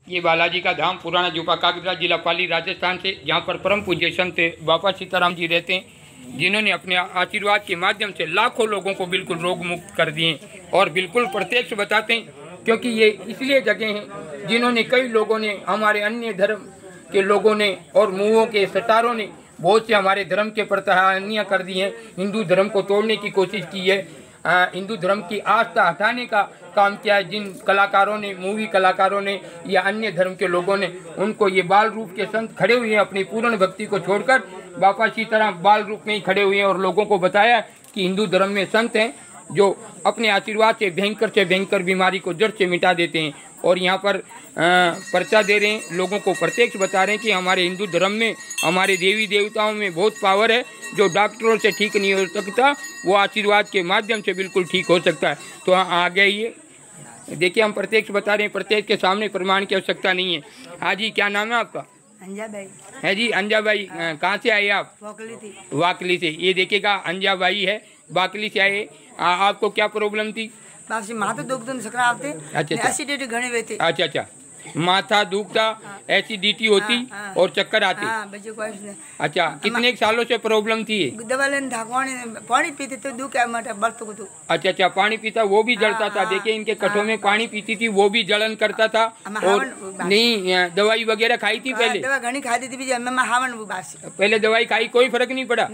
ये बालाजी का धाम पुराना जुपा कागरा जिला पाली राजस्थान से, जहाँ पर परम पूज्य संत बाबा सीताराम जी रहते हैं, जिन्होंने अपने आशीर्वाद के माध्यम से लाखों लोगों को बिल्कुल रोग मुक्त कर दिए और बिल्कुल प्रत्यक्ष बताते हैं। क्योंकि ये इसलिए जगह हैं जिन्होंने कई लोगों ने, हमारे अन्य धर्म के लोगों ने और मुँहों के सतारों ने बहुत से हमारे धर्म के प्रताड़ना कर दी है, हिंदू धर्म को तोड़ने की कोशिश की है, हिंदू धर्म की आस्था हटाने का काम किया है। जिन कलाकारों ने, मूवी कलाकारों ने या अन्य धर्म के लोगों ने, उनको ये बाल रूप के संत खड़े हुए हैं अपनी पूर्ण भक्ति को छोड़कर, बाबा सीताराम बाल रूप में ही खड़े हुए हैं और लोगों को बताया कि हिंदू धर्म में संत हैं जो अपने आशीर्वाद से भयंकर बीमारी को जड़ से मिटा देते हैं। और यहाँ पर पर्चा दे रहे हैं, लोगों को प्रत्यक्ष बता रहे हैं कि हमारे हिंदू धर्म में, हमारे देवी देवताओं में बहुत पावर है, जो डॉक्टरों से ठीक नहीं हो सकता वो आशीर्वाद के माध्यम से बिल्कुल ठीक हो सकता है। तो आगे ये देखिए, हम प्रत्यक्ष बता रहे हैं, प्रत्यक्ष के सामने प्रमाण की आवश्यकता नहीं है। हाँ जी, क्या नाम है आपका? अंजाबाई है जी। अंजाबाई कहाँ से आए आप? वाकली से। ये देखिएगा, अंजाबाई है, वाकली से आए। आपको क्या प्रॉब्लम थी? माथा दुखता, सकराते, एसिडिटी घणी हुई थी। अच्छा, माथा दुखता, एसिडिटी होती और चक्कर आते। अच्छा, कितने सालों से प्रॉब्लम थी? दवा लेने था, पानी पीते तो दुख बढ़ता को। अच्छा, पानी पीता वो भी जलता था। देखिए, इनके कटों में पानी पीती थी, वो भी जलन करता था। और नहीं, दवाई वगैरह खाई थी पहले? दवा घनी खाई थी, पहले दवाई खाई, कोई फर्क नहीं पड़ा?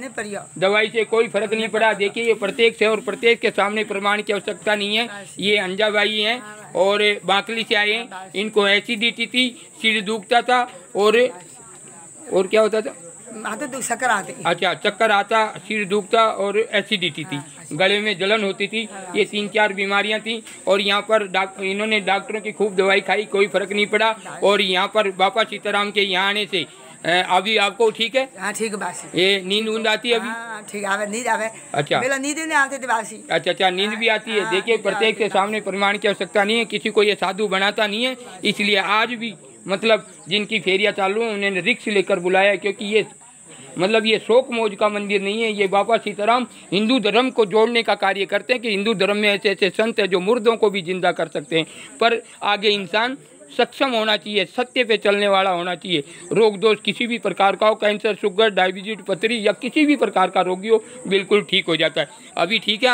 दवाई से कोई फर्क नहीं पड़ा। देखिए, ये प्रत्येक से और प्रत्येक के सामने प्रमाण की आवश्यकता नहीं है। ये अंजाबाई हैं और बाकली से आए हैं। इनको एसिडिटी थी, सिर दुखता था और क्या होता था? चक्कर आते। अच्छा, चक्कर आता, सिर दुखता और एसिडिटी थी, गले में जलन होती थी। ये 3-4 बीमारियां थी और यहाँ पर इन्होंने डॉक्टरों की खूब दवाई खाई, कोई फर्क नहीं पड़ा। और यहाँ पर बाबा सीताराम के यहाँ आने से अभी आपको ठीक है? हाँ, ठीक है बासी। ये नींद आती है अभी? ठीक आवे, नींद आवे। अच्छा, पहले नींद नहीं आती थी बासी। अच्छा, नींद भी आती है। देखिए, प्रत्येक के सामने प्रमाण की आवश्यकता नहीं है, किसी को ये साधु बनाता नहीं है। इसलिए आज भी मतलब जिनकी फेरियाँ चालू हैं उन्होंने रिक्स लेकर बुलाया, क्योंकि ये मतलब ये शोक मौज का मंदिर नहीं है। ये बाबा सीताराम हिंदू धर्म को जोड़ने का कार्य करते हैं कि हिंदू धर्म में ऐसे ऐसे संत हैं जो मुर्दों को भी जिंदा कर सकते हैं। पर आगे इंसान सक्षम होना चाहिए, सत्य पे चलने वाला होना चाहिए। रोग दोष किसी भी प्रकार का हो, कैंसर, शुगर, डायबिटीज, पथरी या किसी भी प्रकार का रोगी हो, बिल्कुल ठीक हो जाता है। अभी ठीक है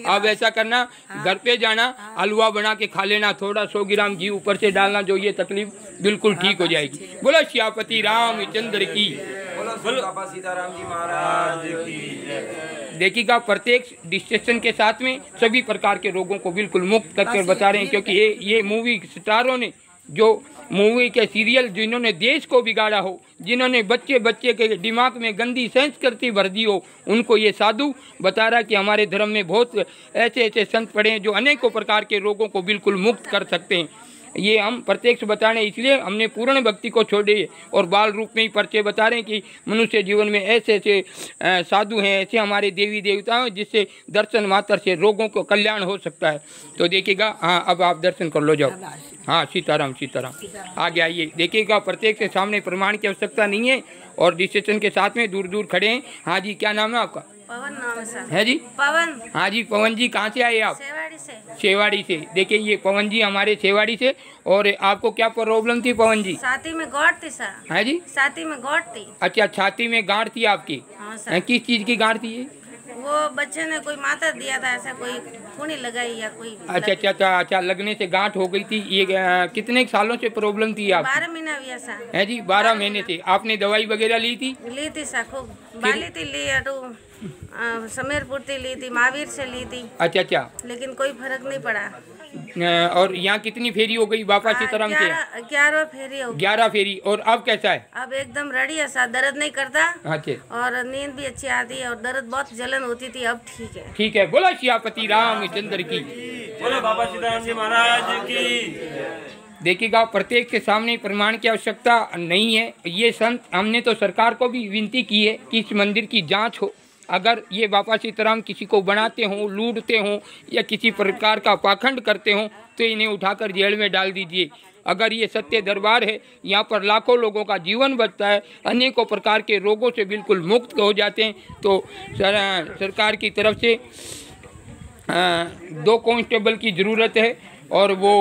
आप ऐसा करना, घर पे जाना, हलवा बना के खा लेना, थोड़ा 100 ग्राम घी ऊपर से डालना, जो ये तकलीफ बिल्कुल ठीक हो जाएगी। बोलो श्यापति रामचंद्र की, बाबा सीताराम जी महाराज की। देखिएगा, प्रत्येक डिस्ट्रेक्शन के साथ में सभी प्रकार के रोगों को बिल्कुल मुक्त करके बता रहे हैं। क्योंकि ये मूवी स्टारों ने, जो मूवी के सीरियल जिन्होंने देश को बिगाड़ा हो, जिन्होंने बच्चे के दिमाग में गंदी संस्कृति भर दी हो, उनको ये साधु बता रहा है कि हमारे धर्म में बहुत ऐसे संत पड़े हैं जो अनेकों प्रकार के रोगों को बिल्कुल मुक्त कर सकते हैं। ये हम प्रत्यक्ष बता रहे हैं, इसलिए हमने पूर्ण भक्ति को छोड़े और बाल रूप में ही पर्चे बता रहे हैं कि मनुष्य जीवन में ऐसे साधु हैं, ऐसे हमारे देवी देवता हैं जिससे दर्शन मात्र से रोगों को कल्याण हो सकता है। तो देखिएगा, हाँ, अब आप दर्शन कर लो, जाओ। हाँ, सीताराम आगे आइए। देखिएगा, प्रत्येक के सामने प्रमाण की आवश्यकता नहीं है और डिस्टेशन के साथ में दूर खड़े हैं। हाँ जी, क्या नाम है आपका? पवन नाम है सर। है जी? पवन। हाँ जी, पवन जी, कहाँ से आए आप? सेवाड़ी से। देखिए, ये पवन जी हमारे सेवाड़ी से। और आपको क्या प्रॉब्लम थी पवन जी? छाती में गांठ थी सर। है जी? छाती में गांठ थी। अच्छा, छाती में गांठ थी आपकी? हाँ सर। किस चीज की गांठ थी ये? वो बच्चे ने कोई माता दिया था, ऐसा कोई खूनी लगाई या कोई। अच्छा, लगने से गांठ हो गई थी। ये कितने सालों से प्रॉब्लम थी आप? 12 महीना हुआ सर। है जी, 12 महीने से। आपने दवाई वगैरह ली थी? ली थी सर, खूब बाली थी, ली समीरपुर थी, ली थी, महावीर से ली थी। अच्छा, लेकिन कोई फर्क नहीं पड़ा। और यहाँ कितनी फेरी हो गई बाबा सीताराम के? 11 फेरी हो गई। 11 फेरी। और अब कैसा है? अब एकदम रेडी है सर, दर्द नहीं करता। अच्छा, और नींद भी अच्छी आती है और दर्द बहुत जलन होती थी, अब ठीक है। ठीक है, बोला श्यापति रामचंद्र की, बोलो बाबा सीताराम जी महाराज की। देखिएगा, प्रत्येक के सामने प्रमाण की आवश्यकता नहीं है। ये संत, हमने तो सरकार को भी विनती की है कि इस मंदिर की जांच हो। अगर ये बाबा सीताराम किसी को बनाते हों, लूटते हों या किसी प्रकार का पाखंड करते हों, तो इन्हें उठाकर जेल में डाल दीजिए। अगर ये सत्य दरबार है, यहाँ पर लाखों लोगों का जीवन बचता है, अनेकों प्रकार के रोगों से बिल्कुल मुक्त हो जाते हैं। तो सरकार की तरफ से 2 कांस्टेबल की ज़रूरत है और वो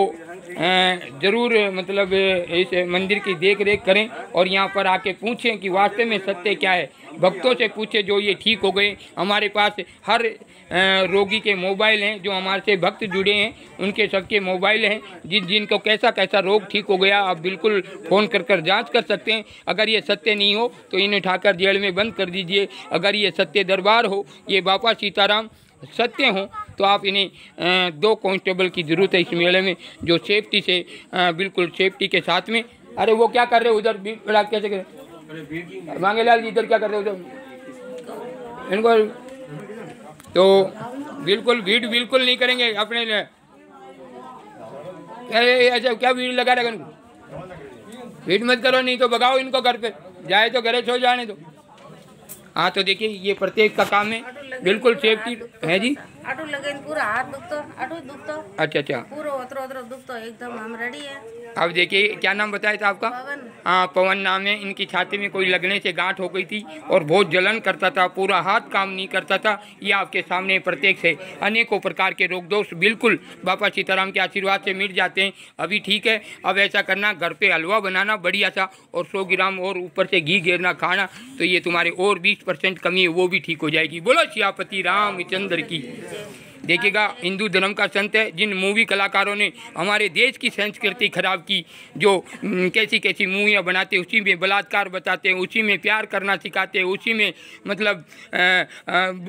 ज़रूर मतलब इस मंदिर की देख रेख करें और यहाँ पर आके पूछें कि वास्तव में सत्य क्या है। भक्तों से पूछे जो ये ठीक हो गए। हमारे पास हर रोगी के मोबाइल हैं, जो हमारे से भक्त जुड़े हैं उनके सबके मोबाइल हैं। जिनको कैसा कैसा रोग ठीक हो गया आप बिल्कुल फ़ोन कर जांच कर सकते हैं। अगर ये सत्य नहीं हो तो इन्हें उठाकर जेल में बंद कर दीजिए। अगर ये सत्य दरबार हो, ये बाबा सीताराम सत्य हो, तो आप इन्हें 2 कांस्टेबल की ज़रूरत है इस मेले में, जो सेफ्टी से बिल्कुल सेफ्टी के साथ में। अरे वो क्या कर रहे हो उधर, बड़ा कैसे कर मांगेलाल जी इधर क्या कर रहे हो उधर इनको, तो बिल्कुल भीड़ बिल्कुल नहीं करेंगे अपने लिए। ऐसा क्या भीड़ लगा रहे इनको, भीड़ मत करो, नहीं तो भगाओ इनको घर पे, जाए तो घरे सो जाने दो। हाँ तो देखिए ये प्रत्येक का काम है, बिल्कुल सेफ्टी है जी। आटू लगे पूरा हाथ दुखतो, आटू दुखतो। अच्छा पूरा उतरो दुखतो एकदम। हम रेडी है। अब देखिए क्या नाम बताया था आपका? पवन। हाँ पवन नाम है। इनकी छाती में कोई लगने से गांठ हो गई थी और बहुत जलन करता था, पूरा हाथ काम नहीं करता था। ये आपके सामने प्रत्येक से अनेकों प्रकार के रोग दोष बिल्कुल बाबा सीताराम के आशीर्वाद से मिट जाते हैं। अभी ठीक है। अब ऐसा करना, घर पे हलवा बनाना बढ़िया सा और 100 ग्राम और ऊपर से घी घेरना खाना, तो ये तुम्हारे और 20% कमी है वो भी ठीक हो जाएगी। बोलो सियापति रामचंद्र की। देखिएगा हिंदू धर्म का संत है। जिन मूवी कलाकारों ने हमारे देश की संस्कृति खराब की, जो कैसी कैसी मूवियाँ बनाते, उसी में बलात्कार बताते हैं, उसी में प्यार करना सिखाते हैं, उसी में मतलब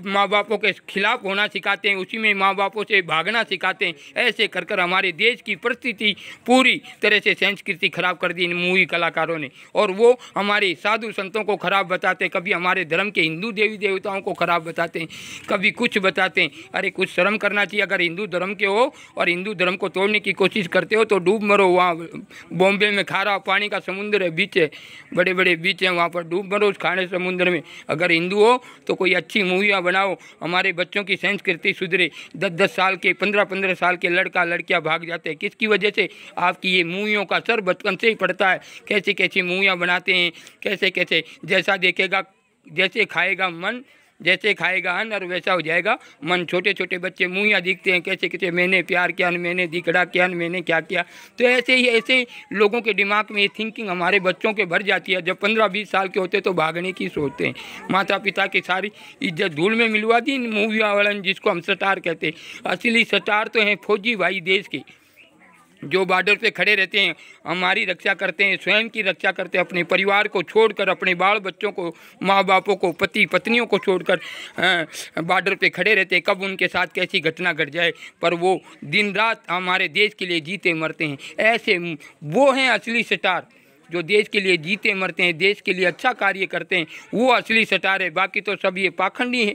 माँ बापों के खिलाफ होना सिखाते हैं, उसी में माँ बापों से भागना सिखाते हैं। ऐसे कर कर हमारे देश की परिस्थिति पूरी तरह से संस्कृति खराब कर दी इन मूवी कलाकारों ने। और वो हमारे साधु संतों को खराब बताते हैं, कभी हमारे धर्म के हिंदू देवी देवताओं को खराब बताते हैं, कभी कुछ बताते हैं। अरे कुछ शर्म करना चाहिए। अगर हिंदू धर्म के हो और हिंदू धर्म को तोड़ने की कोशिश करते हो तो डूब मरो। वहाँ बॉम्बे में खारा पानी का समुद्र है, बीच है, बड़े बड़े बीच हैं, वहाँ पर डूब मरो उस खारे समुद्र में। अगर हिंदू हो तो कोई अच्छी मूवियाँ बनाओ, हमारे बच्चों की संस्कृति सुधरे। 10-10 साल के 15-15 साल के लड़का लड़कियाँ भाग जाते हैं, किसकी वजह से? आपकी ये मूवियों का सर बचपन से ही पड़ता है। कैसी कैसी मूवियाँ बनाते हैं, कैसे कैसे, जैसा देखेगा जैसे खाएगा मन, जैसे खाएगा अन्न और वैसा हो जाएगा मन। छोटे छोटे बच्चे मूवियाँ दिखते हैं, कैसे कैसे मैंने प्यार किया, मैंने दिखड़ा किया, मैंने क्या किया। तो ऐसे लोगों के दिमाग में ये थिंकिंग हमारे बच्चों के भर जाती है। जब 15-20 साल के होते तो भागने की सोचते हैं। माता पिता की सारी इज्जत धूल में मिलवा दी इन मूवियाँ वालन, जिसको हम स्टार कहते हैं। असली स्टार तो हैं फौजी भाई देश के, जो बॉर्डर पे खड़े रहते हैं, हमारी रक्षा करते हैं, स्वयं की रक्षा करते हैं, अपने परिवार को छोड़कर, अपने बाल बच्चों को, माँ बापों को, पति पत्नियों को छोड़कर बॉर्डर पे खड़े रहते हैं। कब उनके साथ कैसी घटना घट जाए, पर वो दिन रात हमारे देश के लिए जीते मरते हैं। ऐसे वो हैं असली स्टार, जो देश के लिए जीते मरते हैं, देश के लिए अच्छा कार्य करते हैं, वो असली स्टार है। बाकी तो सब ये पाखंडी है।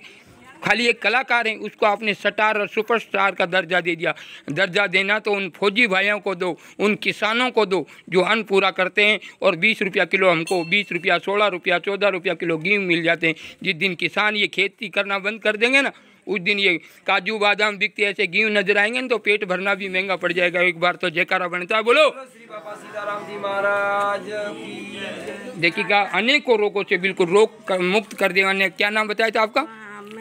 खाली एक कलाकार है, उसको आपने स्टार और सुपरस्टार का दर्जा दे दिया। दर्जा देना तो उन फौजी भाइयों को दो, उन किसानों को दो जो अन्न पूरा करते हैं और 20 रुपया किलो, हमको 20 रुपया, 16 रुपया, 14 रुपया किलो गेहूँ मिल जाते हैं। जिस दिन किसान ये खेती करना बंद कर देंगे ना, उस दिन ये काजू बादाम बिकते ऐसे गेहूँ नजर आएंगे ना, तो पेट भरना भी महंगा पड़ जाएगा। एक बार तो जयकारा बनता है, बोलो श्री बाबा सीताराम जी महाराज की। देखिएगा अनेकों रोगों से बिल्कुल रोग मुक्त कर देने। क्या नाम बताया था आपका?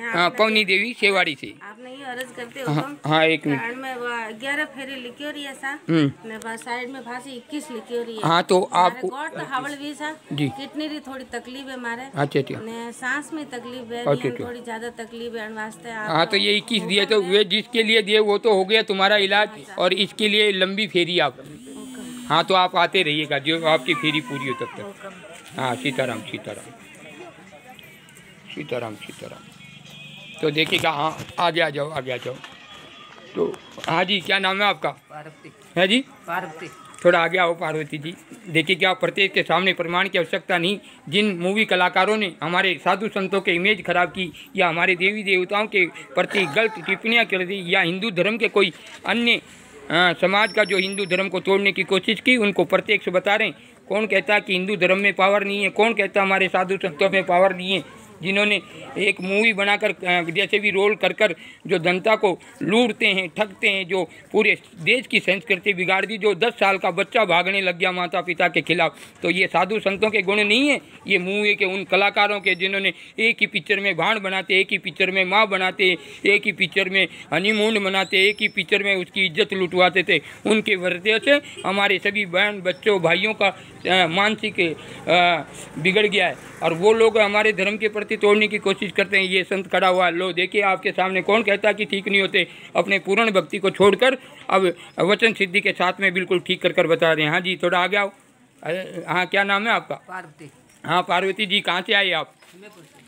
हाँ पवनी देवी सेवाड़ी से। आपने ये अर्ज करते हो? हाँ 1 मिनट में 11 फेरी लिखी हो रही है सा, ने बस साइड में फांसी 21 लिखी हो रही है। हाँ तो आपको गोट तो हावड़ भी सा जी, किडनी री थोड़ी तकलीफ है मारे। अच्छा अच्छा, ने सांस में तकलीफ है, थोड़ी ज्यादा तकलीफ है वास्ते। हाँ तो ये 21 दिए, तो वे जिसके लिए दिए वो तो हो गया तुम्हारा इलाज, और इसके लिए लंबी फेरी आप। हाँ तो आप आते रहिएगा जो आपकी फेरी पूरी हो तब तक। हाँ सीताराम सीताराम सीताराम सीताराम। तो देखिएगा, हाँ आगे आ जाओ, आगे आ जाओ। तो हाँ जी, क्या नाम है आपका? पार्वती। है जी पार्वती। थोड़ा आगे आओ पार्वती जी। देखिए क्या प्रत्येक के सामने प्रमाण की आवश्यकता नहीं। जिन मूवी कलाकारों ने हमारे साधु संतों के इमेज खराब की, या हमारे देवी देवताओं के प्रति गलत टिप्पणियाँ कर दी, या हिंदू धर्म के कोई अन्य समाज का जो हिंदू धर्म को तोड़ने की कोशिश की, उनको प्रत्यक्ष बता रहे हैं। कौन कहता है कि हिंदू धर्म में पावर नहीं है? कौन कहता है हमारे साधु संतों में पावर नहीं है? जिन्होंने एक मूवी बनाकर जैसे भी रोल कर कर जो जनता को लूटते हैं, ठगते हैं, जो पूरे देश की संस्कृति बिगाड़ दी, जो 10 साल का बच्चा भागने लग गया माता पिता के खिलाफ। तो ये साधु संतों के गुण नहीं है, ये मूवी के उन कलाकारों के जिन्होंने एक ही पिक्चर में भांड बनाते, एक ही पिक्चर में माँ बनाते, एक ही पिक्चर में हनीमून बनाते, एक ही पिक्चर में उसकी इज्जत लुटवाते थे। उनके वजह से हमारे सभी बहन बच्चों भाइयों का मानसिक बिगड़ गया है और वो लोग हमारे धर्म के प्रति तोड़ने की कोशिश करते हैं। ये संत खड़ा हुआ, लो देखिए आपके सामने, कौन कहता कि ठीक नहीं होते, अपने पूर्ण भक्ति को छोड़कर अब वचन सिद्धि के साथ में बिल्कुल ठीक कर कर बता रहे हैं। हाँ जी, थोड़ा आ आओ। हाँ, क्या नाम है आपका? पार्वती। हाँ पार्वती जी, कहाँ से आए आप?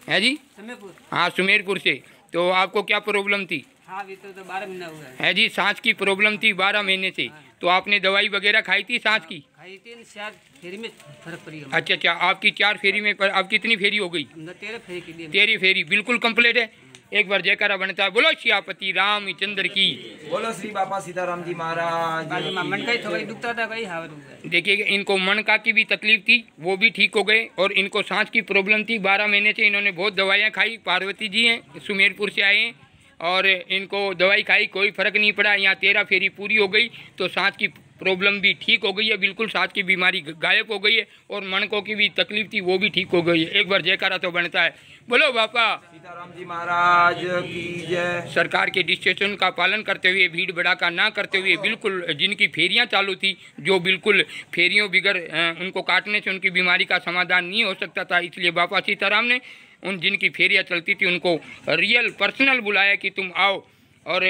है जी, सुमेरपुर। हाँ सुमेरपुर से। तो आपको क्या प्रॉब्लम थी? हाँ, अभी तो 12 महीना हुआ है जी, सांस की प्रॉब्लम थी 12 महीने से। तो आपने दवाई वगैरह खाई थी सांस की? खाई थी, 4 फेरी में फर्क पड़ी। अच्छा, आपकी 4 फेरी में अब कितनी फेरी हो गई? 13 फेरी की दी। 13 फेरी बिल्कुल कंप्लीट है। एक बार जयकारा बनता है, बोलो सियापति रामचंद्र की, बोलो श्री बाबा सीताराम जी महाराज। मन का ही थोड़ा दुखता था, कहीं हावर हो गया। देखिए, इनको मन का की भी तकलीफ थी, वो भी ठीक हो गए, और इनको सांस की प्रॉब्लम थी 12 महीने से। इन्होंने बहुत दवाइयाँ खाई। पार्वती जी हैं, सुमेरपुर से आए हैं, और इनको दवाई खाई, कोई फ़र्क नहीं पड़ा। यहाँ 13 फेरी पूरी हो गई तो सांस की प्रॉब्लम भी ठीक हो गई है, बिल्कुल सांस की बीमारी गायब हो गई है, और मनकों की भी तकलीफ थी वो भी ठीक हो गई है। एक बार जयकारा तो बनता है, बोलो बापा सीताराम जी महाराज की जय। सरकार के डिस्ट्रिक्शन का पालन करते हुए, भीड़ भड़ाका ना करते हुए, बिल्कुल जिनकी फेरियां चालू थी, जो बिल्कुल फेरियों बिगर उनको काटने से उनकी बीमारी का समाधान नहीं हो सकता था, इसलिए बापा सीताराम ने उन जिनकी फेरियां चलती थी उनको रियल पर्सनल बुलाया कि तुम आओ, और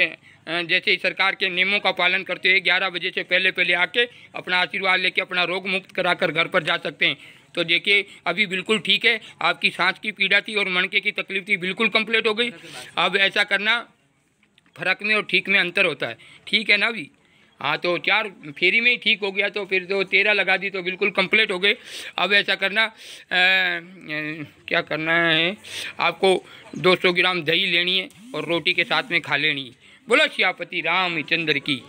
जैसे ही सरकार के नियमों का पालन करते हुए 11 बजे से पहले आके अपना आशीर्वाद लेके अपना रोग मुक्त कराकर घर पर जा सकते हैं। तो देखिए, अभी बिल्कुल ठीक है। आपकी सांस की पीड़ा थी और मनके की तकलीफ थी, बिल्कुल कंप्लीट हो गई। अब ऐसा करना, फर्क में और ठीक में अंतर होता है, ठीक है ना अभी? हाँ, तो 4 फेरी में ही ठीक हो गया, तो फिर तो 13 लगा दी तो बिल्कुल कंप्लीट हो गए। अब ऐसा करना, क्या करना है, आपको 200 ग्राम दही लेनी है और रोटी के साथ में खा लेनी है। बोलो सियापति रामचंद्र की।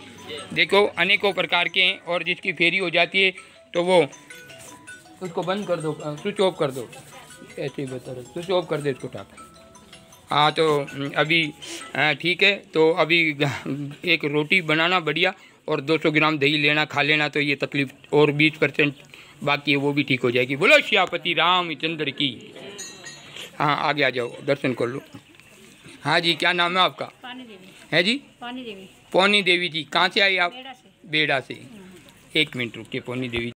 देखो, अनेकों प्रकार के हैं, और जिसकी फेरी हो जाती है तो वो उसको बंद कर दो, स्विच ऑफ कर दो, ऐसे ही बता रहे, स्विच ऑफ कर दे इसको टाक। हाँ, तो अभी ठीक है। तो अभी एक रोटी बनाना बढ़िया, और 200 ग्राम दही लेना, खा लेना, तो ये तकलीफ और 20% बाकी है वो भी ठीक हो जाएगी। बोलो सियापति रामचंद्र की। हाँ, आगे आ जाओ, दर्शन कर लो। हाँ जी, क्या नाम है आपका? पानी देवी। है जी, पानी देवी। पौनी देवी जी, कहाँ से आई आप? बेड़ा से। बेड़ा से। एक मिनट रुकिए, पौनी देवी।